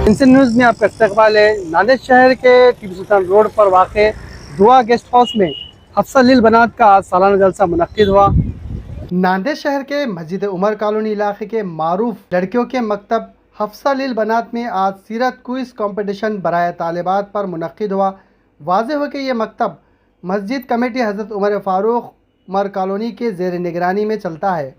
इंसन news में आपका इस्तकबाल है। नांदेड़ शहर के टीपू सुल्तान रोड पर वाक़ दुआ गेस्ट हाउस में हफ्सा लिल बनात का आज सालाना जलसा मुनक्किद हुआ। नांदेड़ शहर के मस्जिद उमर कॉलोनी इलाके के मारूफ लड़कियों के मकतब हफ्सा लिल बनात में आज सीरत क्विज़ कंपटीशन बराए तालिबात पर मुनक्किद हुआ। वाज़ेह हो कि ये मकतब मस्जिद कमेटी हज़रत उमर फ़ारूक उमर कॉलोनी के ज़ेर निगरानी में चलता है।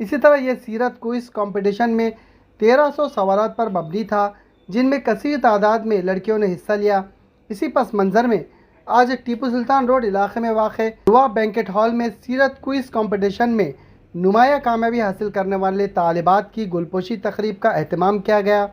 इसी तरह ये सीरत क्विज़ कंपटीशन में 1300 सवालात पर मबनी था, जिनमें कसीर तादाद में लड़कियों ने हिस्सा लिया। इसी पस मंज़र में आज टीपू सुल्तान रोड इलाके में वाक़ दुआ बैंकेट हॉल में सीरत क्विज़ कंपटीशन में नुमाया कामयाबी हासिल करने वाले तालिबात की गुलपोशी तकरीब का एहतमाम किया गया।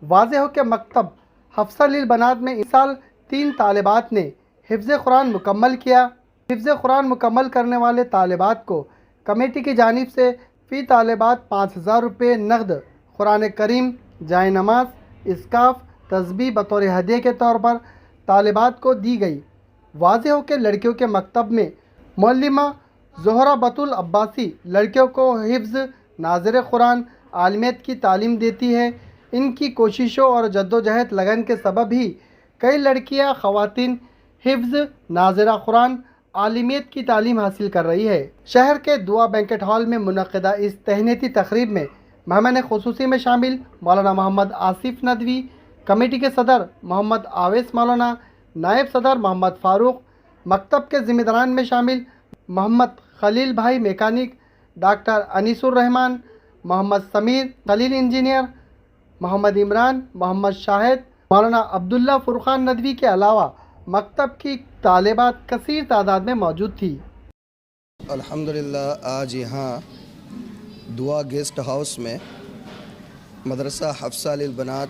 वाज़ेह हो कि मकतब हफ्सा लिल बनात में इस साल 3 तालिबात ने हिफ्ज़ कुरान मुकम्मल किया। हिफ्ज़ कुरान मुकम्मल करने वाले तालिबात को कमेटी की जानिब से फ़ी तालिबात 5000 रुपये नकद कुरान करीम, जाए नमाज, इस्काफ, तस्बीह बतौर हदिये के तौर पर तालिबात को दी गई। वाज़ेह हो कि लड़कियों के मकतब में मौलिमा ज़ोहरा बतुल अब्बासी लड़कियों को हिफ्ज़, नाज़िर कुरान, आलिमियत की तालीम देती है। इनकी कोशिशों और जद्दोजहद लगन के सबब ही कई लड़कियां ख़वातीन हिफ्ज़, नाज़िरा कुरान, आलिमियत की तालीम हासिल कर रही है। शहर के दुआ बैंकेट हॉल में मुनक़िदा इस तहनीती तक़रीब में मेहमान ख़ुसूसी में शामिल मौलाना मोहम्मद आसिफ नदवी, कमेटी के सदर मोहम्मद आवेस मौलाना, नायब सदर मोहम्मद फ़ारूक, मकतब के ज़िम्मेदारान में शामिल मोहम्मद खलील भाई mechanic, doctor Anisur Rahman, Mohammad Sameer Khalil engineer, Mohammad Imran, Mohammad Shahid, मौलाना अब्दुल्ला फ़ुरक़ान नदवी के अलावा मकतब की तालिबात कसीर तादाद में मौजूद थी। अल्हम्दुलिल्लाह आज यहाँ दुआ गेस्ट हाउस में मदरसा हफ्सा लिल बनात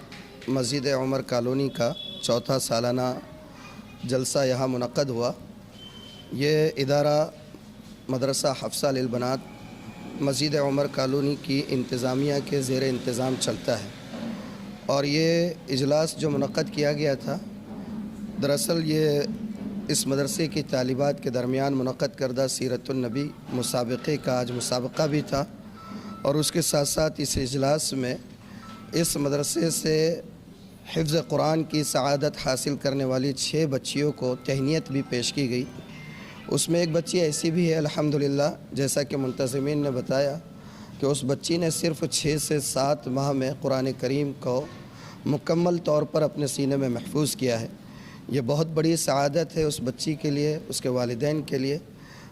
मस्जिद उमर कॉलोनी का चौथा सालाना जलसा यहाँ मुनक़्क़द हुआ। ये इदारा मदरसा हफ्सा लिल बनात मस्जिद उमर कॉलोनी की इंतज़ामिया के ज़ेर इंतज़ाम चलता है और ये इजलास जो मुनक़्क़द किया गया था, दरअसल ये इस मदरसे की तालिबात के दरमियान मुनक़्क़द करदा सीरतुन नबी मुसाबक़े का आज मुसाबक़ा भी था और उसके साथ साथ इस इजलास में इस मदरसे से हिफ्ज़ कुरान की सआदत हासिल करने वाली 6 बच्चियों को तहनीत भी पेश की गई। उसमें एक बच्ची ऐसी भी है अल्हम्दुलिल्लाह, जैसा कि मुंतज़िमीन ने बताया कि उस बच्ची ने सिर्फ़ 6 से 7 माह में कुरान करीम को मुकम्मल तौर पर अपने सीने में महफूज किया है। ये बहुत बड़ी सआदत है उस बच्ची के लिए, उसके वालिदैन के लिए,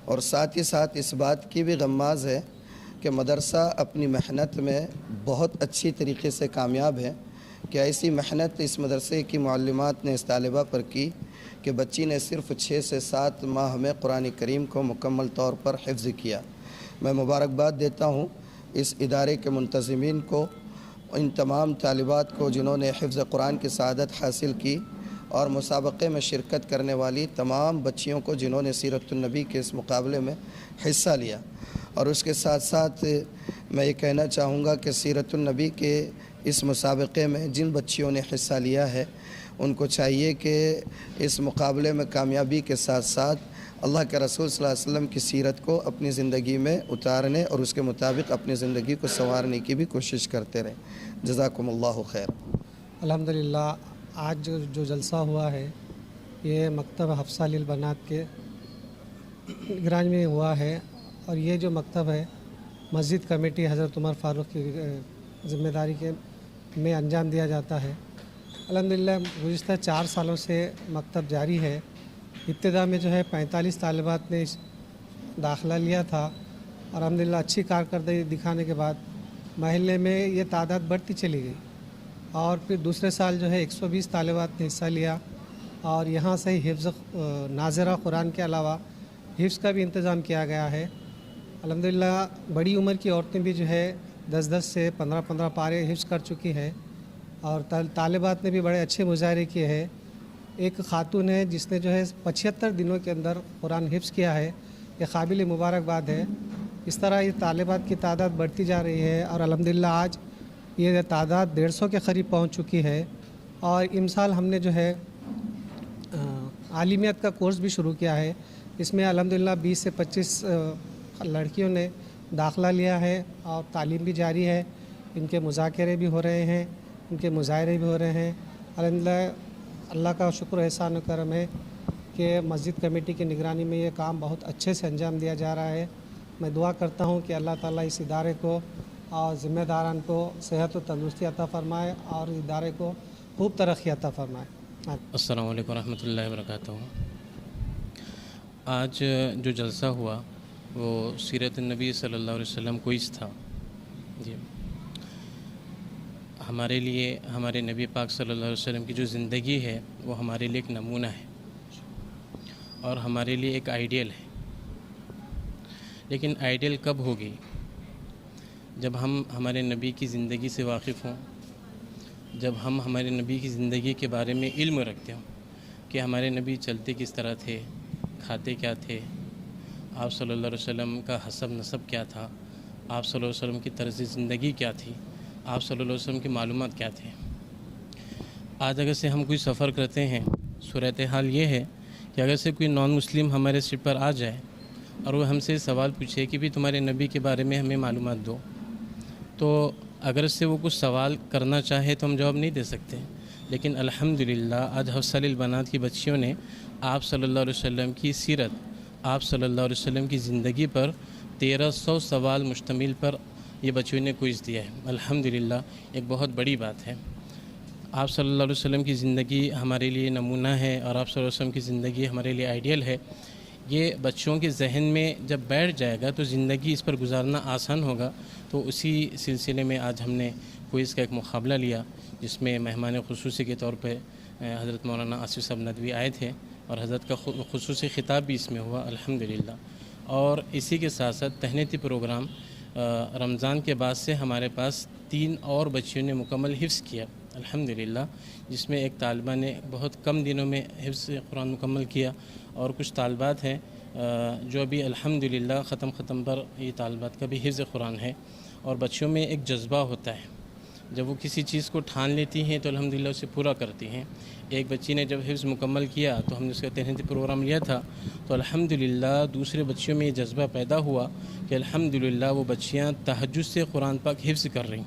और साथ ही साथ इस बात की भी गम्माज़ है कि मदरसा अपनी मेहनत में बहुत अच्छी तरीके से कामयाब है कि ऐसी मेहनत इस मदरसे की मुअल्लिमात ने इस तालिबा पर की कि बच्ची ने सिर्फ़ 6 से 7 माह में कुरान करीम को मुकम्मल तौर पर हिफ्ज़ किया। मैं मुबारकबाद देता हूँ इस इदारे के मुंतज़िमीन को, इन तमाम तालिबात को जिन्होंने हिफ्ज़ कुरान की सआदत हासिल की, और मुसाबक़े में शिरकत करने वाली तमाम बच्चियों को जिन्होंने सीरतुन नबी के इस मुकाबले में हिस्सा लिया। और उसके साथ साथ मैं ये कहना चाहूँगा कि सीरतुन नबी के इस मुसाबक़े में जिन बच्चियों ने हिस्सा लिया है उनको चाहिए कि इस मुकाबले में कामयाबी के साथ साथ अल्लाह के रसूल सल्लल्लाहु अलैहि वसल्लम की सीरत को अपनी ज़िंदगी में उतारने और उसके मुताबिक अपनी ज़िंदगी को संवारने की भी कोशिश करते रहें। जज़ाकुमुल्लाहु खैर। अल्हम्दुलिल्लाह आज जो जलसा हुआ है ये मकतब हफ्सा लिल बनात के निगरानी में हुआ है और ये जो मकतब है मस्जिद कमेटी हज़रत उमर फ़ारूक की ज़िम्मेदारी के में अंजाम दिया जाता है। अल्हम्दुलिल्लाह गुज़िश्ता 4 सालों से मकतब जारी है। इब्तिदा में जो है 45 तालिबात ने दाखिला लिया था और अल्हम्दुलिल्लाह अच्छी कारकर्दगी दिखाने के बाद महल्ले में ये तादाद बढ़ती चली गई और फिर दूसरे साल जो है 120 तालिबात ने हिस्सा लिया और यहाँ से ही हिफ्ज़ नाज़िरा कुरान के अलावा हिफ्ज़ का भी इंतज़ाम किया गया है। अल्हम्दुलिल्लाह बड़ी उम्र की औरतें भी जो है 10-10 से 15-15 पारे हिफ्ज़ कर चुकी हैं और तालिबात ने भी बड़े अच्छे मुजाहरे किए हैं। एक खातून है जिसने जो है 75 दिनों के अंदर कुरान हिफ्ज़ किया है, ये काबिल मुबारकबाद है। इस तरह ये तालिबात की तादाद बढ़ती जा रही है और अल्हम्दुलिल्लाह आज ये तादाद 150 के करीब पहुंच चुकी है। और इमसाल हमने जो है आलिमियत का कोर्स भी शुरू किया है। इसमें अल्हम्दुलिल्लाह 20 से 25 लड़कियों ने दाखिला लिया है और तालीम भी जारी है, इनके मुज़ाकरे भी हो रहे हैं। उनके मुजाहरे भी हो रहे हैं। अल्हम्दुलिल्लाह अल्लाह का शुक्र एहसान और करम है कि मस्जिद कमेटी की निगरानी में ये काम बहुत अच्छे से अंजाम दिया जा रहा है। मैं दुआ करता हूँ कि अल्लाह ताला इस इदारे को और ज़िम्मेदारान को सेहत और तंदुरुस्ती अता फ़रमाए और इदारे को खूब तरक्की अता फ़रमाए। अस्सलाम वालेकुम रहमतुल्लाहि व बरकातहू। आज जो जलसा हुआ वो सीरत नबी सल्लल्लाहु अलैहि वसल्लम कोइस था। जी, हमारे लिए हमारे नबी पाक सल्लल्लाहु अलैहि वसल्लम की जो ज़िंदगी है वो हमारे लिए एक नमूना है और हमारे लिए एक आइडियल है। लेकिन आइडियल कब होगी? जब हम हमारे नबी की ज़िंदगी से वाकिफ़ हों, जब हम हमारे नबी की ज़िंदगी के बारे में इल्म रखते हों कि हमारे नबी चलते किस तरह थे, खाते क्या थे, आप सल्लल्लाहु अलैहि वसल्लम का हसब नसब क्या था, आप सल्लल्लाहु अलैहि वसल्लम की तर्ज़ ज़िंदगी क्या थी, आप सल्लल्लाहु अलैहि वसल्लम की मालूमात क्या थे। आज अगर से हम कोई सफ़र करते हैं, सूरत हाल ये है कि अगर से कोई नॉन मुस्लिम हमारे सीट पर आ जाए और वो हमसे सवाल पूछे कि भी तुम्हारे नबी के बारे में हमें मालूमात दो, तो अगर से वो कुछ सवाल करना चाहे तो हम जवाब नहीं दे सकते। लेकिन अल्हम्दुलिल्लाह आज हफ्सा लिल बनात की बच्चियों ने आप सल्लल्लाहु अलैहि वसल्लम की सीरत, आप सल्लल्लाहु अलैहि वसल्लम की ज़िंदगी पर 1300 सवाल मुश्तमिल पर ये बच्चियों ने क्विज़ दिया है। अल्हम्दुलिल्लाह एक बहुत बड़ी बात है। आप सल्लल्लाहु अलैहि वसल्लम की ज़िंदगी हमारे लिए नमूना है और आप सल्लल्लाहु अलैहि वसल्लम की ज़िंदगी हमारे लिए आइडियल है। ये बच्चों के जहन में जब बैठ जाएगा तो ज़िंदगी इस पर गुजारना आसान होगा। तो उसी सिलसिले में आज हमने क्विज़ का एक मुकाबला लिया जिसमें मेहमान खुसूसी के तौर पे हज़रत मौलाना आसिफ़ साहब नदवी आए थे और हज़रत का खुसूसी ख़िताब भी इसमें हुआ अल्हम्दुलिल्लाह। और इसी के साथ साथ तहनीती प्रोग्राम रमज़ान के बाद से हमारे पास 3 और बच्चियों ने मुकम्मल हिफ्ज़ किया अल्हम्दुलिल्लाह, जिसमें एक तालिबा ने बहुत कम दिनों में हिफ्ज़ कुरान मुकम्मल किया और कुछ तालिबात हैं जो अभी अल्हम्दुलिल्लाह ख़त्म पर ये तालिबात का भी हिफ्ज़ कुरान है। और बच्चियों में एक जज्बा होता है, जब वो किसी चीज़ को ठान लेती हैं तो अल्हम्दुलिल्लाह उसे पूरा करती हैं। एक बच्ची ने जब हिफ्ज़ मुकम्मल किया तो हमने उसका तहनीती प्रोग्राम लिया था, तो अल्हम्दुलिल्लाह दूसरे बच्चियों में ये जज्बा पैदा हुआ कि अल्हम्दुलिल्लाह वो बच्चियाँ तहज्जुद से कुरान पाक हिफ्ज़ कर रही,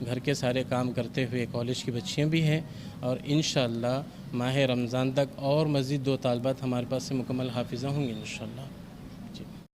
घर के सारे काम करते हुए। कॉलेज की बच्चियाँ भी हैं और इंशाअल्लाह माह रमज़ान तक और मज़ीद 2 तालिबात हमारे पास से मुकम्मल हाफिज़ा होंगी इंशाअल्लाह।